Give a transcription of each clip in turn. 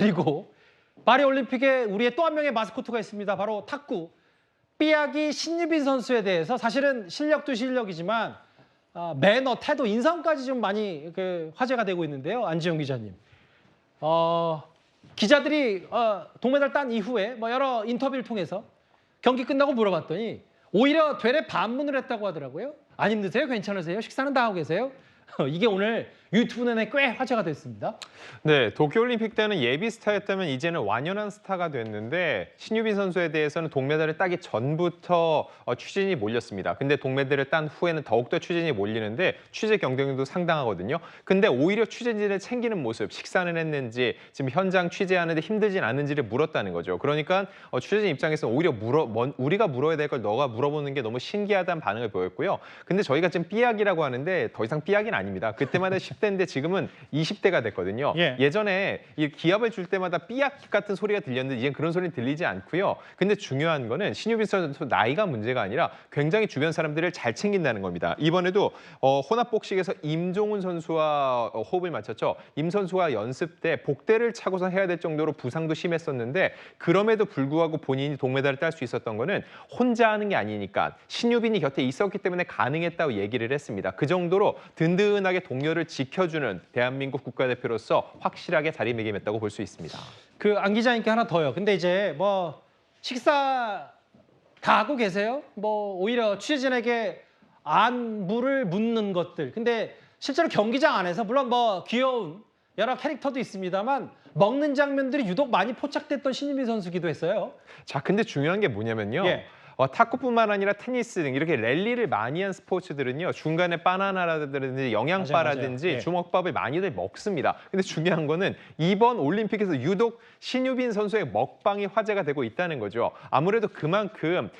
그리고 파리 올림픽에 우리의 또 한 명의 마스코트가 있습니다. 바로 탁구 삐약이 신유빈 선수에 대해서 사실은 실력도 실력이지만 매너, 태도, 인성까지 좀 많이 화제가 되고 있는데요. 안지영 기자님. 기자들이 동메달 딴 이후에 여러 인터뷰를 통해서 경기 끝나고 물어봤더니 오히려 되레 반문을 했다고 하더라고요. 안 힘드세요? 괜찮으세요? 식사는 다 하고 계세요? 이게 오늘 유튜브 내내 꽤 화제가 됐습니다. 네, 도쿄올림픽 때는 예비 스타였다면 이제는 완연한 스타가 됐는데 신유빈 선수에 대해서는 동메달을 따기 전부터 추진이 몰렸습니다. 근데 동메달을 딴 후에는 더욱더 추진이 몰리는데 취재 경쟁도 상당하거든요. 근데 오히려 취재진을 챙기는 모습, 식사는 했는지, 지금 현장 취재하는데 힘들진 않은지를 물었다는 거죠. 그러니까 취재진 입장에서는 오히려 우리가 물어야 될 걸 너가 물어보는 게 너무 신기하다는 반응을 보였고요. 근데 저희가 지금 삐약이라고 하는데 더 이상 삐약은 아닙니다. 그때만 해도 10대인데 지금은 20대가 됐거든요. 예전에 이 기합을 줄 때마다 삐약 같은 소리가 들렸는데 이젠 그런 소리는 들리지 않고요. 근데 중요한 거는 신유빈 선수 나이가 문제가 아니라 굉장히 주변 사람들을 잘 챙긴다는 겁니다. 이번에도 혼합복식에서 임종훈 선수와 호흡을 맞췄죠. 임 선수와 연습 때 복대를 차고서 해야 될 정도로 부상도 심했었는데 그럼에도 불구하고 본인이 동메달을 딸 수 있었던 거는 혼자 하는 게 아니니까 신유빈이 곁에 있었기 때문에 가능했다고 얘기를 했습니다. 그 정도로 든든하게 동료를 지켜주는 대한민국 국가대표로서 확실하게 자리매김했다고 볼 수 있습니다. 안 기자님께 하나 더요. 근데 이제 식사 다 하고 계세요? 오히려 취재진에게 안부를 묻는 것들. 근데 실제로 경기장 안에서 물론 귀여운 여러 캐릭터도 있습니다만 먹는 장면들이 유독 많이 포착됐던 신유빈 선수기도 했어요. 자, 근데 중요한 게 뭐냐면요. 탁구뿐만 아니라 테니스 등 이렇게 랠리를 많이 한 스포츠들은요. 중간에 바나나라든지 영양바라든지 맞아요. 주먹밥을 많이들 먹습니다. 근데 중요한 거는 이번 올림픽에서 유독 신유빈 선수의 먹방이 화제가 되고 있다는 거죠. 아무래도 그만큼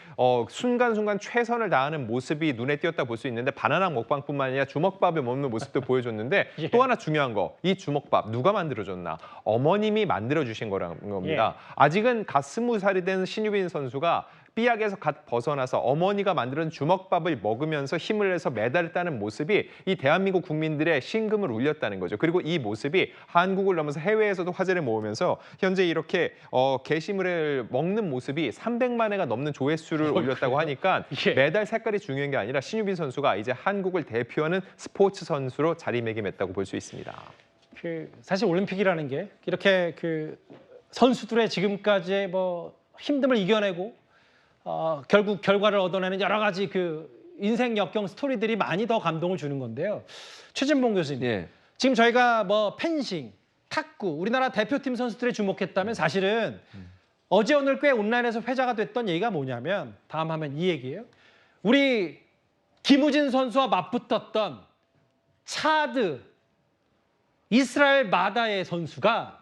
순간순간 최선을 다하는 모습이 눈에 띄었다 볼 수 있는데 바나나 먹방뿐만 아니라 주먹밥을 먹는 모습도 보여줬는데 또 하나 중요한 거, 이 주먹밥 누가 만들어줬나? 어머님이 만들어주신 거라는 겁니다. 아직은 갓 20살이 된 신유빈 선수가 삐약에서 갓 벗어나서 어머니가 만든 주먹밥을 먹으면서 힘을 내서 메달을 따는 모습이 이 대한민국 국민들의 심금을 울렸다는 거죠. 그리고 이 모습이 한국을 넘어서 해외에서도 화제를 모으면서 현재 이렇게 게시물을 먹는 모습이 300만 회가 넘는 조회수를 올렸다고 하니까 메달 색깔이 중요한 게 아니라 신유빈 선수가 이제 한국을 대표하는 스포츠 선수로 자리매김했다고 볼 수 있습니다. 사실 올림픽이라는 게 이렇게 선수들의 지금까지의 힘듦을 이겨내고 결국 결과를 얻어내는 여러 가지 인생 역경 스토리들이 많이 더 감동을 주는 건데요. 최진봉 교수님, 지금 저희가 펜싱, 탁구, 우리나라 대표팀 선수들에 주목했다면 사실은 어제 오늘 꽤 온라인에서 회자가 됐던 얘기가 뭐냐면 다음 화면 이 얘기예요. 우리 김우진 선수와 맞붙었던 차드, 이스라엘 마다의 선수가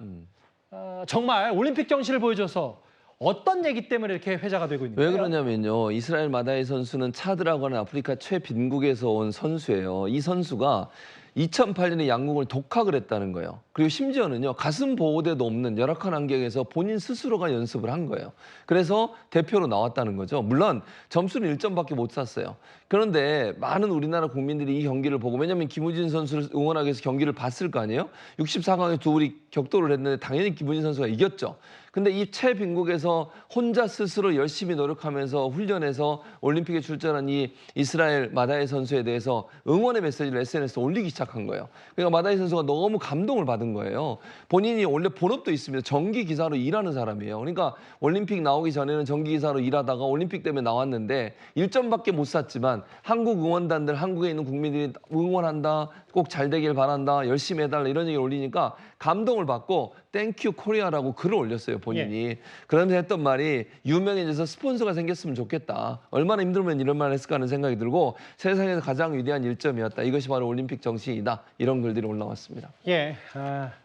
정말 올림픽 정신을 보여줘서 어떤 얘기 때문에 이렇게 회자가 되고 있는 거예요? 왜 그러냐면요. 이스라엘 마다이 선수는 차드라고 하는 아프리카 최빈국에서 온 선수예요. 이 선수가 2008년에 양궁을 독학을 했다는 거예요. 그리고 심지어는요. 가슴 보호대도 없는 열악한 환경에서 본인 스스로가 연습을 한 거예요. 그래서 대표로 나왔다는 거죠. 물론 점수는 1점밖에 못 땄어요. 그런데 많은 우리나라 국민들이 이 경기를 보고 왜냐하면 김우진 선수를 응원하기 위해서 경기를 봤을 거 아니에요? 64강에 둘이 격돌을 했는데 당연히 김우진 선수가 이겼죠. 근데 이 최빈국에서 혼자 스스로 열심히 노력하면서 훈련해서 올림픽에 출전한 이 이스라엘 마다이 선수에 대해서 응원의 메시지를 SNS에 올리기 시작한 거예요. 그러니까 마다이 선수가 너무 감동을 받은 거예요. 본인이 원래 본업도 있습니다. 전기 기사로 일하는 사람이에요. 그러니까 올림픽 나오기 전에는 전기 기사로 일하다가 올림픽 때문에 나왔는데 1점밖에 못 샀지만 한국 응원단들, 한국에 있는 국민들이 응원한다, 꼭 잘 되길 바란다, 열심히 해달라 이런 얘기를 올리니까 감동을 받고 땡큐 코리아라고 글을 올렸어요, 본인이. 그러면서 했던 말이 유명해져서 스폰서가 생겼으면 좋겠다. 얼마나 힘들면 이런 말을 했을까 하는 생각이 들고 세상에서 가장 위대한 일점이었다. 이것이 바로 올림픽 정신이다. 이런 글들이 올라왔습니다.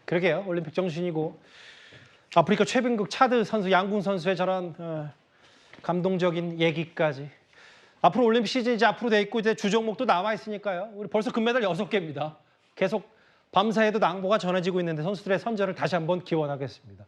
그러게요. 올림픽 정신이고 아프리카 최빈국 차드 선수, 양궁 선수의 저런 감동적인 얘기까지. 앞으로 올림픽 시즌 이제 앞으로 돼 있고 이제 주 종목도 남아 있으니까요. 우리 벌써 금메달 6개입니다. 계속 밤사이에도 낭보가 전해지고 있는데 선수들의 선전을 다시 한번 기원하겠습니다.